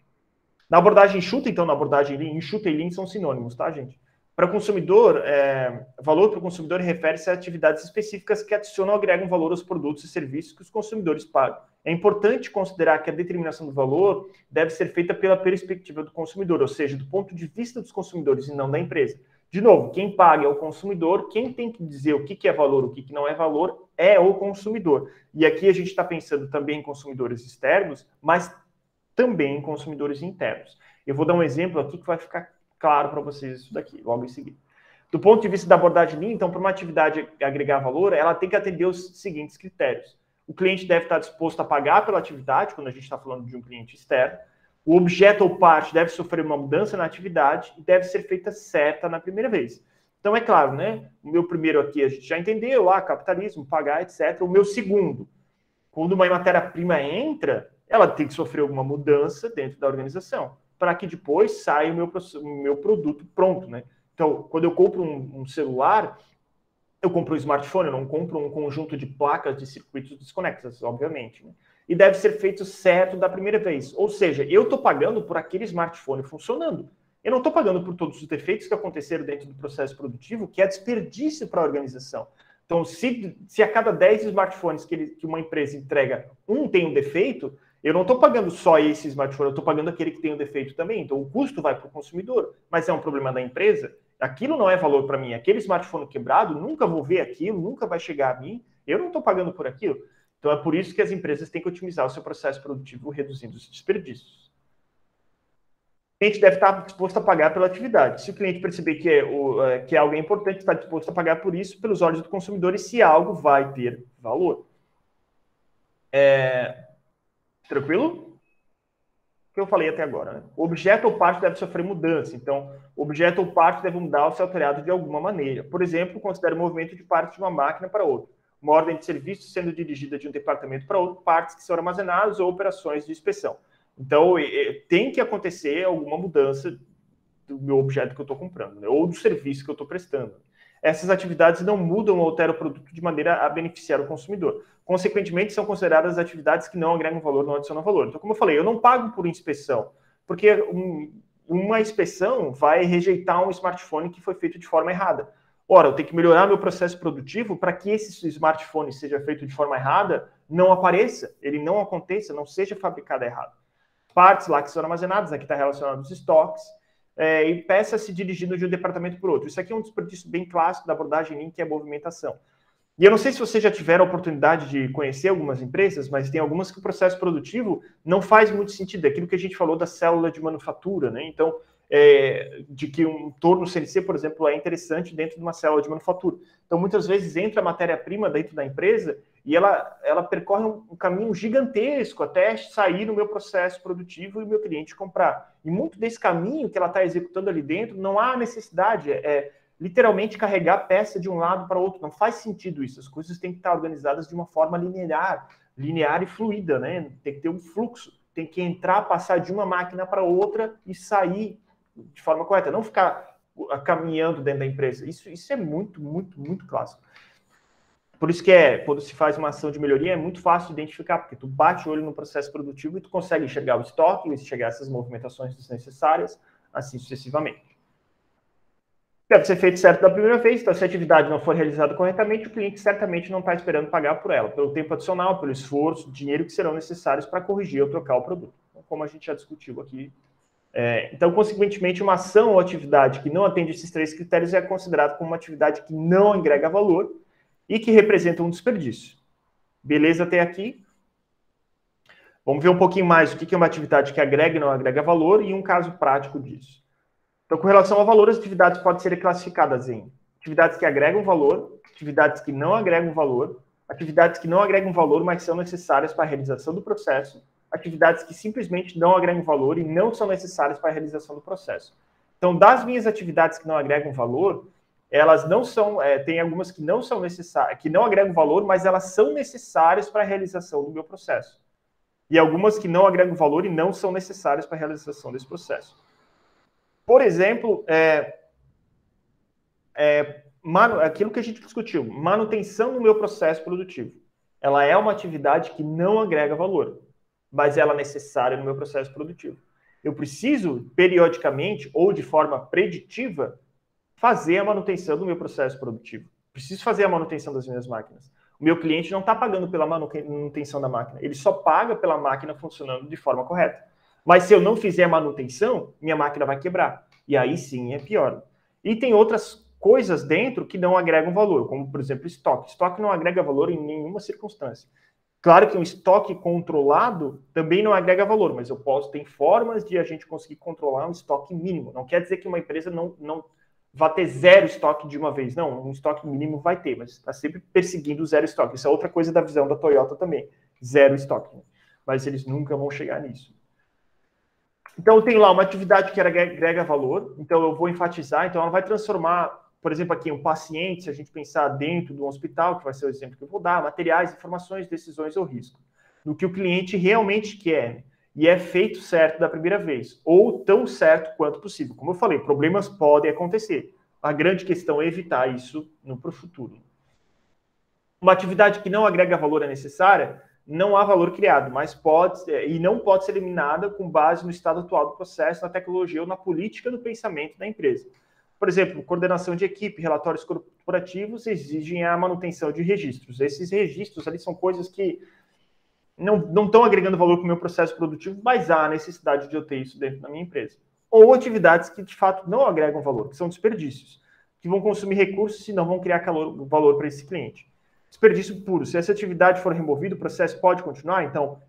Na abordagem enxuta, então, na abordagem Lean, enxuta e Lean são sinônimos, tá, gente? Para o consumidor, valor para o consumidor refere-se a atividades específicas que adicionam ou agregam valor aos produtos e serviços que os consumidores pagam. É importante considerar que a determinação do valor deve ser feita pela perspectiva do consumidor, ou seja, do ponto de vista dos consumidores e não da empresa. De novo, quem paga é o consumidor, quem tem que dizer o que é valor, o que não é valor, é o consumidor. E aqui a gente está pensando também em consumidores externos, mas também em consumidores internos. Eu vou dar um exemplo aqui que vai ficar claro para vocês isso daqui, logo em seguida. Do ponto de vista da abordagem Lean, então, para uma atividade agregar valor, ela tem que atender os seguintes critérios. O cliente deve estar disposto a pagar pela atividade, quando a gente está falando de um cliente externo. O objeto ou parte deve sofrer uma mudança na atividade e deve ser feita certa na primeira vez. Então, é claro, né? O meu primeiro aqui a gente já entendeu, capitalismo, pagar, etc. O meu segundo, quando uma matéria-prima entra, ela tem que sofrer alguma mudança dentro da organização, para que depois saia o meu produto pronto, né? Então, quando eu compro um celular, eu compro um smartphone, eu não compro um conjunto de placas de circuitos desconexas, obviamente, né? e deve ser feito certo da primeira vez. Ou seja, eu estou pagando por aquele smartphone funcionando. Eu não estou pagando por todos os defeitos que aconteceram dentro do processo produtivo, que é desperdício para a organização. Então, se a cada 10 smartphones que uma empresa entrega, um tem um defeito, eu não estou pagando só esse smartphone, eu estou pagando aquele que tem um defeito também. Então, o custo vai para o consumidor, mas é um problema da empresa. Aquilo não é valor para mim. Aquele smartphone quebrado, nunca vou ver aquilo, nunca vai chegar a mim. Eu não estou pagando por aquilo. Então, é por isso que as empresas têm que otimizar o seu processo produtivo, reduzindo os desperdícios. O cliente deve estar disposto a pagar pela atividade. Se o cliente perceber que algo é importante, está disposto a pagar por isso, pelos olhos do consumidor, e se algo vai ter valor. Tranquilo? O que eu falei até agora, né? O objeto ou parte deve sofrer mudança. Então, o objeto ou parte deve mudar ou ser alterado de alguma maneira. Por exemplo, considere o movimento de partes de uma máquina para outra. Uma ordem de serviço sendo dirigida de um departamento para outro, partes que são armazenadas ou operações de inspeção. Então, tem que acontecer alguma mudança do meu objeto que eu estou comprando, né? Ou do serviço que eu estou prestando. Essas atividades não mudam ou alteram o produto de maneira a beneficiar o consumidor. Consequentemente, são consideradas atividades que não agregam valor, não adicionam valor. Então, como eu falei, eu não pago por inspeção, porque uma inspeção vai rejeitar um smartphone que foi feito de forma errada. Ora, eu tenho que melhorar meu processo produtivo para que esse smartphone seja feito de forma errada, não apareça, ele não aconteça, não seja fabricado errado. Partes lá que são armazenadas, aqui está relacionado aos estoques, e peças se dirigindo de um departamento para outro. Isso aqui é um desperdício bem clássico da abordagem Lean, que é a movimentação. E eu não sei se você já tiver a oportunidade de conhecer algumas empresas, mas tem algumas que o processo produtivo não faz muito sentido. É aquilo que a gente falou da célula de manufatura, né? Então, de que um torno CNC, por exemplo, é interessante dentro de uma célula de manufatura. Então, muitas vezes entra a matéria-prima dentro da empresa e ela percorre um caminho gigantesco até sair no meu processo produtivo e o meu cliente comprar. E muito desse caminho que ela está executando ali dentro, não há necessidade, literalmente carregar peça de um lado para o outro. Não faz sentido isso. As coisas têm que estar organizadas de uma forma linear e fluida, né? Tem que ter um fluxo. Tem que entrar, passar de uma máquina para outra e sair de forma correta. Não ficar caminhando dentro da empresa. Isso é muito, muito, muito clássico. Por isso que quando se faz uma ação de melhoria, é muito fácil de identificar, porque tu bate o olho no processo produtivo e tu consegue enxergar o estoque, enxergar essas movimentações desnecessárias, assim sucessivamente. Deve ser feito certo da primeira vez, então se a atividade não for realizada corretamente, o cliente certamente não está esperando pagar por ela, pelo tempo adicional, pelo esforço, dinheiro que serão necessários para corrigir ou trocar o produto. Então, como a gente já discutiu aqui. Então, consequentemente, uma ação ou atividade que não atende esses 3 critérios é considerada como uma atividade que não agrega valor e que representa um desperdício. Beleza até aqui? Vamos ver um pouquinho mais o que é uma atividade que agrega e não agrega valor e um caso prático disso. Então, com relação ao valor, as atividades podem ser classificadas em atividades que agregam valor, atividades que não agregam valor, atividades que não agregam valor, mas são necessárias para a realização do processo, atividades que simplesmente não agregam valor e não são necessárias para a realização do processo. Então, das minhas atividades que não agregam valor, elas não são, tem algumas que não são necessárias, que não agregam valor, mas elas são necessárias para a realização do meu processo. E algumas que não agregam valor e não são necessárias para a realização desse processo. Por exemplo, aquilo que a gente discutiu, manutenção no meu processo produtivo. Ela é uma atividade que não agrega valor, mas ela é necessária no meu processo produtivo. Eu preciso, periodicamente ou de forma preditiva, fazer a manutenção do meu processo produtivo. Preciso fazer a manutenção das minhas máquinas. O meu cliente não está pagando pela manutenção da máquina, ele só paga pela máquina funcionando de forma correta. Mas se eu não fizer a manutenção, minha máquina vai quebrar. E aí sim é pior. E tem outras coisas dentro que não agregam valor, como, por exemplo, estoque. Estoque não agrega valor em nenhuma circunstância. Claro que um estoque controlado também não agrega valor, mas tem formas de a gente conseguir controlar um estoque mínimo. Não quer dizer que uma empresa não vai ter zero estoque de uma vez. Não, um estoque mínimo vai ter, mas está sempre perseguindo o zero estoque. Isso é outra coisa da visão da Toyota também. Zero estoque. Mas eles nunca vão chegar nisso. Então, eu tenho lá uma atividade que agrega valor, então eu vou enfatizar, então ela vai transformar, por exemplo, aqui um paciente, se a gente pensar dentro de um hospital, que vai ser o exemplo que eu vou dar, materiais, informações, decisões ou risco, no que o cliente realmente quer, e é feito certo da primeira vez, ou tão certo quanto possível. Como eu falei, problemas podem acontecer. A grande questão é evitar isso para o futuro. Uma atividade que não agrega valor é necessária, não há valor criado, mas e não pode ser eliminada com base no estado atual do processo, na tecnologia ou na política do pensamento da empresa. Por exemplo, coordenação de equipe, relatórios corporativos exigem a manutenção de registros. Esses registros ali são coisas que não estão agregando valor para o meu processo produtivo, mas há a necessidade de eu ter isso dentro da minha empresa. Ou atividades que, de fato, não agregam valor, que são desperdícios, que vão consumir recursos e não vão criar valor para esse cliente. Desperdício puro. Se essa atividade for removida, o processo pode continuar? Então,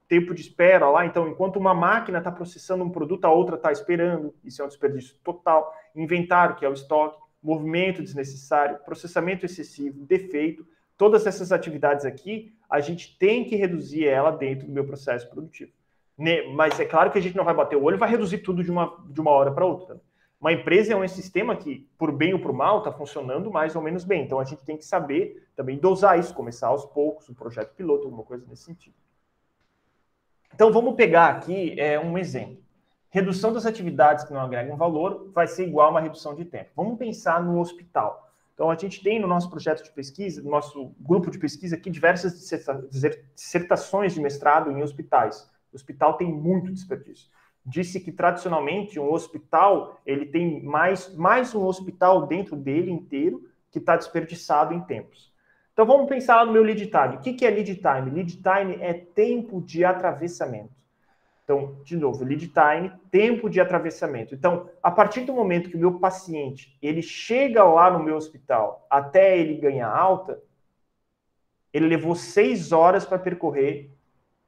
tempo de espera lá. Então, enquanto uma máquina está processando um produto, a outra está esperando. Isso é um desperdício total. Inventário, que é o estoque. Movimento desnecessário. Processamento excessivo. Defeito. Todas essas atividades aqui, a gente tem que reduzir ela dentro do meu processo produtivo. Mas é claro que a gente não vai bater o olho e vai reduzir tudo de uma hora para outra. Uma empresa é um sistema que, por bem ou por mal, está funcionando mais ou menos bem. Então, a gente tem que saber também dosar isso, começar aos poucos, um projeto piloto, alguma coisa nesse sentido. Então, vamos pegar aqui um exemplo. Redução das atividades que não agregam valor vai ser igual a uma redução de tempo. Vamos pensar no hospital. Então, a gente tem no nosso projeto de pesquisa, no nosso grupo de pesquisa aqui, diversas dissertações de mestrado em hospitais. O hospital tem muito desperdício. Disse que, tradicionalmente, um hospital, ele tem mais um hospital dentro dele inteiro que está desperdiçado em tempos. Então, vamos pensar no meu lead time. O que é lead time? Lead time é tempo de atravessamento. Então, de novo, lead time, tempo de atravessamento. Então, a partir do momento que o meu paciente ele chega lá no meu hospital até ele ganhar alta, ele levou 6 horas para percorrer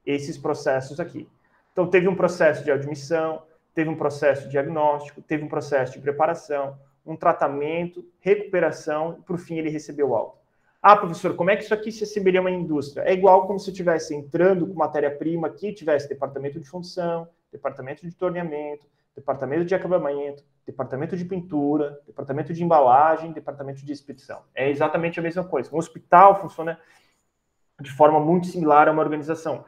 esses processos aqui. Então, teve um processo de admissão, teve um processo de diagnóstico, teve um processo de preparação, um tratamento, recuperação, e, por fim, ele recebeu alta. Ah, professor, como é que isso aqui se assemelha a uma indústria? É igual como se eu estivesse entrando com matéria-prima aqui, tivesse departamento de função, departamento de torneamento, departamento de acabamento, departamento de pintura, departamento de embalagem, departamento de expedição. É exatamente a mesma coisa. Um hospital funciona de forma muito similar a uma organização.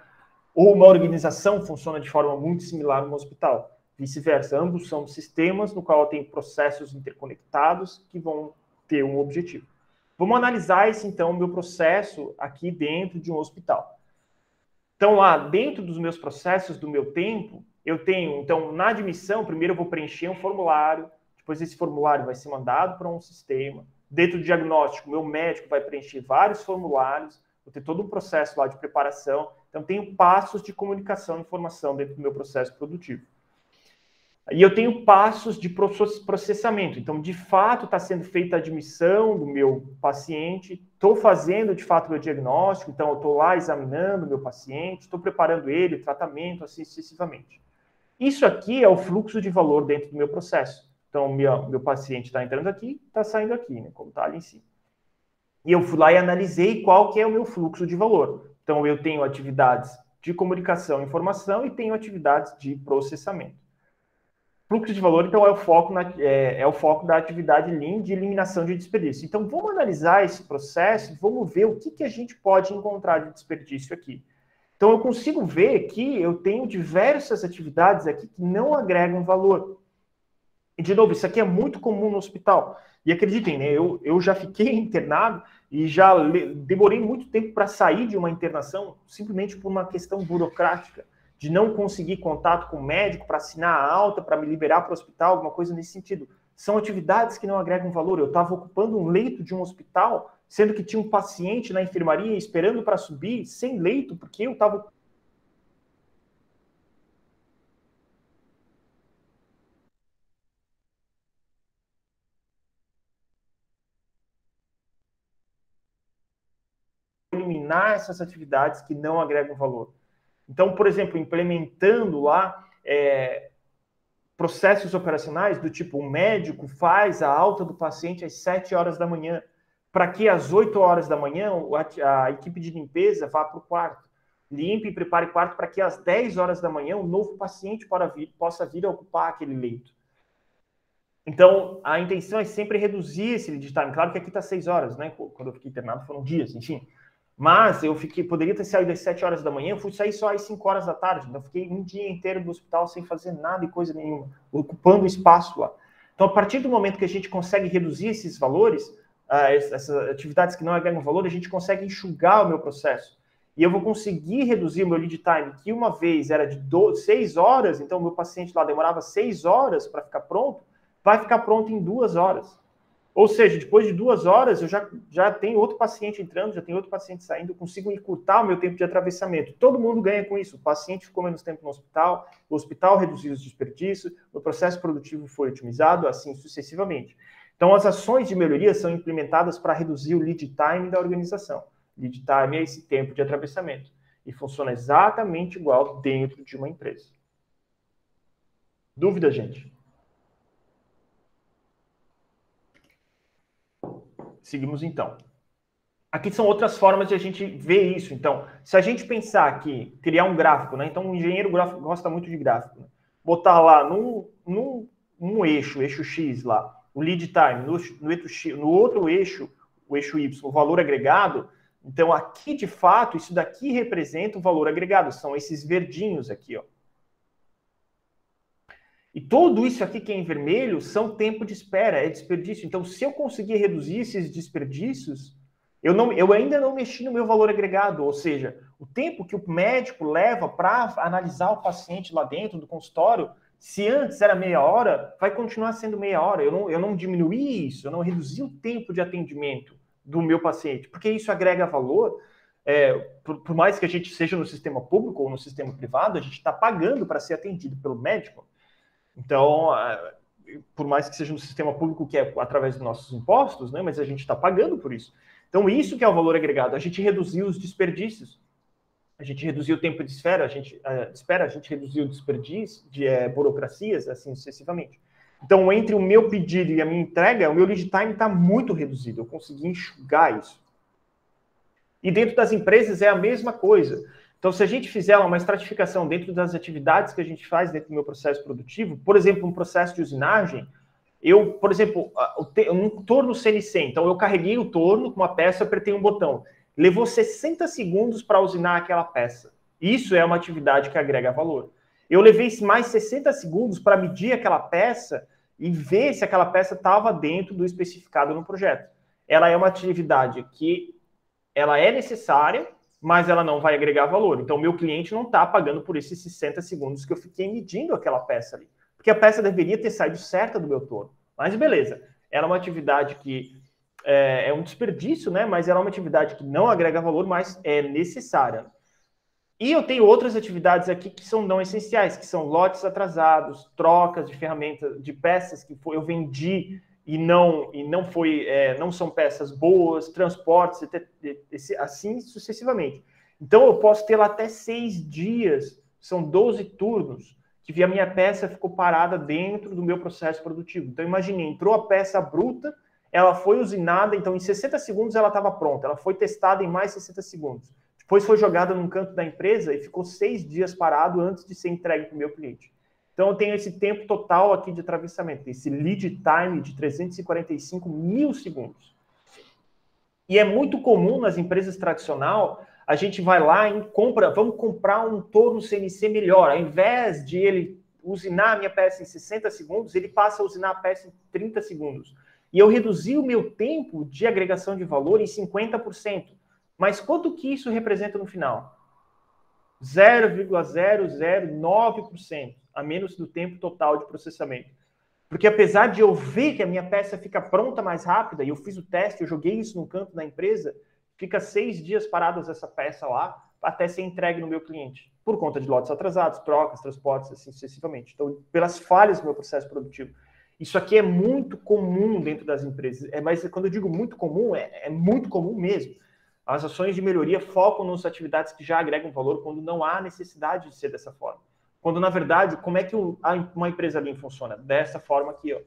Ou uma organização funciona de forma muito similar a um hospital. Vice-versa, ambos são sistemas no qual tem processos interconectados que vão ter um objetivo. Vamos analisar esse, então, meu processo aqui dentro de um hospital. Então, lá dentro dos meus processos, do meu tempo, eu tenho, então, na admissão, primeiro eu vou preencher um formulário, depois esse formulário vai ser mandado para um sistema. Dentro do diagnóstico, meu médico vai preencher vários formulários, vou ter todo um processo lá de preparação. Então, tenho passos de comunicação e informação dentro do meu processo produtivo. E eu tenho passos de processamento. Então, de fato, está sendo feita a admissão do meu paciente, estou fazendo, de fato, o meu diagnóstico, então eu estou lá examinando o meu paciente, estou preparando ele, o tratamento, assim sucessivamente. Isso aqui é o fluxo de valor dentro do meu processo. Então, meu paciente está entrando aqui, está saindo aqui, né, como está ali em cima. E eu fui lá e analisei qual que é o meu fluxo de valor. Então, eu tenho atividades de comunicação e informação e tenho atividades de processamento. Fluxo de valor, então, é o foco da atividade Lean de eliminação de desperdício. Então, vamos analisar esse processo, vamos ver o que a gente pode encontrar de desperdício aqui. Então, eu consigo ver que eu tenho diversas atividades aqui que não agregam valor. E, de novo, isso aqui é muito comum no hospital. E acreditem, né, eu já fiquei internado e já demorei muito tempo para sair de uma internação simplesmente por uma questão burocrática, de não conseguir contato com o médico para assinar a alta, para me liberar para o hospital, alguma coisa nesse sentido. São atividades que não agregam valor. Eu estava ocupando um leito de um hospital, sendo que tinha um paciente na enfermaria esperando para subir, sem leito, porque eu estava... eliminar essas atividades que não agregam valor. Então, por exemplo, implementando lá processos operacionais do tipo, um médico faz a alta do paciente às 7 horas da manhã, para que às 8 horas da manhã a equipe de limpeza vá para o quarto, limpe e prepare o quarto para que às 10 horas da manhã o novo paciente possa vir a ocupar aquele leito. Então, a intenção é sempre reduzir esse lead time. Claro que aqui está 6 horas, né? Quando eu fiquei internado foram dias, enfim. Mas eu poderia ter saído às 7 horas da manhã, eu fui sair só às 5 horas da tarde. Então, eu fiquei um dia inteiro no hospital sem fazer nada e coisa nenhuma, ocupando espaço lá. Então, a partir do momento que a gente consegue reduzir esses valores, essas atividades que não agregam valor, a gente consegue enxugar o meu processo. e eu vou conseguir reduzir o meu lead time, que uma vez era de 6 horas, então o meu paciente lá demorava 6 horas para ficar pronto, vai ficar pronto em 2 horas. Ou seja, depois de 2 horas, eu já tenho outro paciente entrando, já tenho outro paciente saindo, eu consigo encurtar o meu tempo de atravessamento. Todo mundo ganha com isso. O paciente ficou menos tempo no hospital, o hospital reduziu os desperdícios, o processo produtivo foi otimizado, assim sucessivamente. Então, as ações de melhoria são implementadas para reduzir o lead time da organização. Lead time é esse tempo de atravessamento. E funciona exatamente igual dentro de uma empresa. Dúvida, gente? Seguimos então. Aqui são outras formas de a gente ver isso. Então, se a gente pensar que criar um gráfico, né? Então, o engenheiro gráfico gosta muito de gráfico. Né? Botar lá num eixo X lá, o lead time, no outro eixo, o eixo Y, o valor agregado. Então, aqui, de fato, isso daqui representa o valor agregado. São esses verdinhos aqui, ó. E tudo isso aqui que é em vermelho são tempo de espera, é desperdício. Então, se eu conseguir reduzir esses desperdícios, eu ainda não mexi no meu valor agregado, ou seja, o tempo que o médico leva para analisar o paciente lá dentro do consultório, se antes era meia hora, vai continuar sendo meia hora. Eu não diminuí isso, eu não reduzi o tempo de atendimento do meu paciente, porque isso agrega valor. Por mais que a gente seja no sistema público ou no sistema privado, a gente está pagando para ser atendido pelo médico. Então, por mais que seja no sistema público, que é através dos nossos impostos, né, mas a gente está pagando por isso. Então, isso que é o valor agregado. A gente reduziu os desperdícios, a gente reduziu o tempo de espera, a gente reduziu o desperdício de burocracias, assim sucessivamente. Então, entre o meu pedido e a minha entrega, o meu lead time está muito reduzido. Eu consegui enxugar isso. E dentro das empresas é a mesma coisa. Então, se a gente fizer uma estratificação dentro das atividades que a gente faz dentro do meu processo produtivo, por exemplo, um processo de usinagem, por exemplo, um torno CNC, então eu carreguei o torno com uma peça, apertei um botão. Levou 60 segundos para usinar aquela peça. Isso é uma atividade que agrega valor. Eu levei mais 60 segundos para medir aquela peça e ver se aquela peça estava dentro do especificado no projeto. Ela é uma atividade que ela é necessária, mas ela não vai agregar valor. Então, o meu cliente não está pagando por esses 60 segundos que eu fiquei medindo aquela peça ali. Porque a peça deveria ter saído certa do meu torno. Mas beleza, ela é uma atividade que é um desperdício, né? Mas ela é uma atividade que não agrega valor, mas é necessária. E eu tenho outras atividades aqui que são não essenciais, que são lotes atrasados, trocas de ferramentas, de peças que eu vendi e não são peças boas, transportes, assim sucessivamente. Então, eu posso ter lá até 6 dias, são 12 turnos, que a minha peça ficou parada dentro do meu processo produtivo. Então, imagine, entrou a peça bruta, ela foi usinada, então em 60 segundos ela estava pronta, ela foi testada em mais 60 segundos. Depois foi jogada num canto da empresa e ficou 6 dias parado antes de ser entregue para o meu cliente. Então, eu tenho esse tempo total aqui de atravessamento, esse lead time de 345 milissegundos. E é muito comum nas empresas tradicionais, a gente vai lá e vamos comprar um torno CNC melhor. Ao invés de ele usinar a minha peça em 60 segundos, ele passa a usinar a peça em 30 segundos. E eu reduzi o meu tempo de agregação de valor em 50%. Mas quanto que isso representa no final? 0,009%, a menos do tempo total de processamento. Porque apesar de eu ver que a minha peça fica pronta mais rápida, e eu fiz o teste, eu joguei isso no canto da empresa, fica 6 dias paradas essa peça lá, até ser entregue no meu cliente, por conta de lotes atrasados, trocas, transportes, assim sucessivamente. Então, pelas falhas do meu processo produtivo. Isso aqui é muito comum dentro das empresas, mas quando eu digo muito comum, é muito comum mesmo. As ações de melhoria focam nas atividades que já agregam valor quando não há necessidade de ser dessa forma. Quando, na verdade, como é que uma empresa Lean funciona? Dessa forma aqui, ó.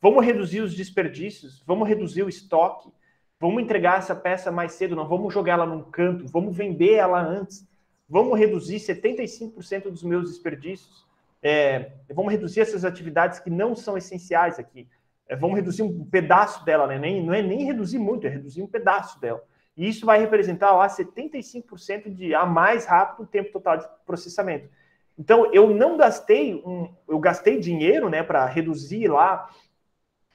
Vamos reduzir os desperdícios, vamos reduzir o estoque, vamos entregar essa peça mais cedo, não vamos jogar ela num canto, vamos vender ela antes, vamos reduzir 75% dos meus desperdícios, vamos reduzir essas atividades que não são essenciais aqui, vamos reduzir um pedaço dela, né? Não é nem reduzir muito, é reduzir um pedaço dela. E isso vai representar lá 75% de a mais rápido o tempo total de processamento. Então, eu não gastei, eu gastei dinheiro, né, para reduzir lá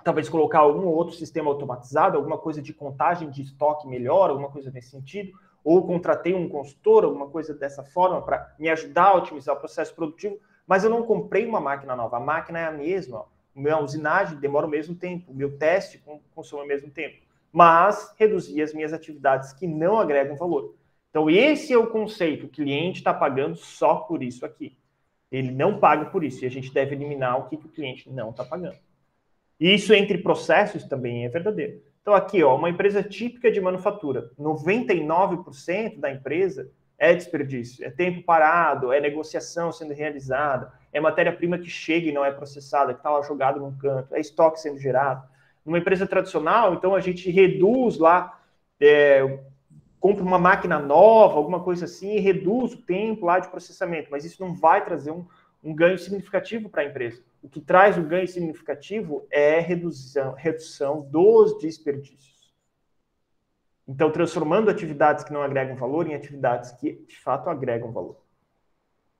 talvez colocar algum outro sistema automatizado, alguma coisa de contagem de estoque melhor, alguma coisa nesse sentido, ou contratei um consultor, alguma coisa dessa forma para me ajudar a otimizar o processo produtivo, mas eu não comprei uma máquina nova, a máquina é a mesma, minha usinagem demora o mesmo tempo, o meu teste consome o mesmo tempo, mas reduzir as minhas atividades que não agregam valor. Então, esse é o conceito, o cliente está pagando só por isso aqui. Ele não paga por isso, e a gente deve eliminar o que o cliente não está pagando. E isso entre processos também é verdadeiro. Então, aqui, ó, uma empresa típica de manufatura, 99% da empresa é desperdício, é tempo parado, é negociação sendo realizada, é matéria-prima que chega e não é processada, que está lá jogado num canto, é estoque sendo gerado. Numa empresa tradicional, então, a gente reduz lá, compra uma máquina nova, alguma coisa assim, e reduz o tempo lá de processamento, mas isso não vai trazer um ganho significativo para a empresa. O que traz o ganho significativo é redução dos desperdícios. Então, transformando atividades que não agregam valor em atividades que, de fato, agregam valor.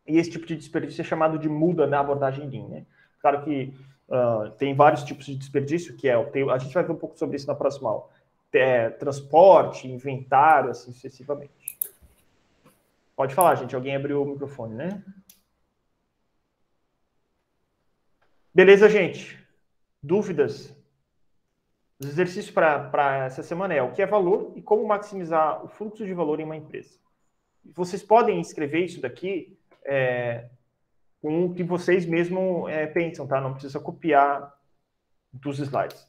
E esse tipo de desperdício é chamado de muda na abordagem Lean, né? Claro que tem vários tipos de desperdício, que a gente vai ver um pouco sobre isso na próxima aula. Transporte, inventário, assim sucessivamente. Pode falar, gente. Alguém abriu o microfone, né? Beleza, gente? Dúvidas? Os exercícios para essa semana é o que é valor e como maximizar o fluxo de valor em uma empresa. Vocês podem escrever isso daqui com o que vocês mesmos pensam, tá? Não precisa copiar dos slides.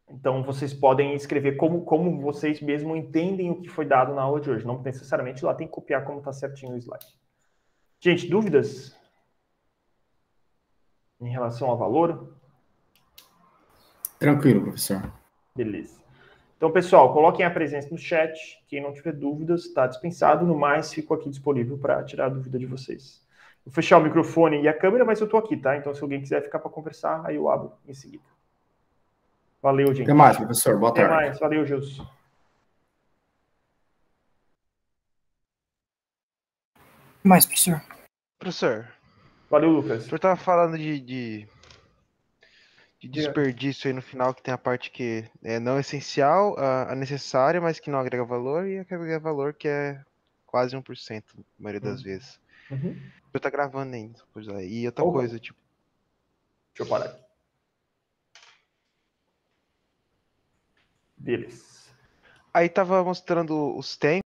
Então, vocês podem escrever como vocês mesmos entendem o que foi dado na aula de hoje. Não necessariamente lá tem que copiar como está certinho o slide. Gente, dúvidas em relação ao valor? Tranquilo, professor. Beleza. Então, pessoal, coloquem a presença no chat. Quem não tiver dúvidas, está dispensado. No mais, fico aqui disponível para tirar a dúvida de vocês. Vou fechar o microfone e a câmera, mas eu estou aqui, tá? Então, se alguém quiser ficar para conversar, aí eu abro em seguida. Valeu, gente. Até mais, professor. Boa tarde. Até mais. Valeu, Gilson. Mais, professor. Professor. Valeu, Lucas. O senhor estava falando de desperdício aí no final, que tem a parte que é não essencial, a necessária, mas que não agrega valor, e a que agrega valor, que é quase 1%, na maioria das vezes. Uhum. O senhor tá gravando ainda. Pois é. E outra Opa. coisa, tipo... Deixa eu parar aqui. Beleza. Aí tava mostrando os tempos.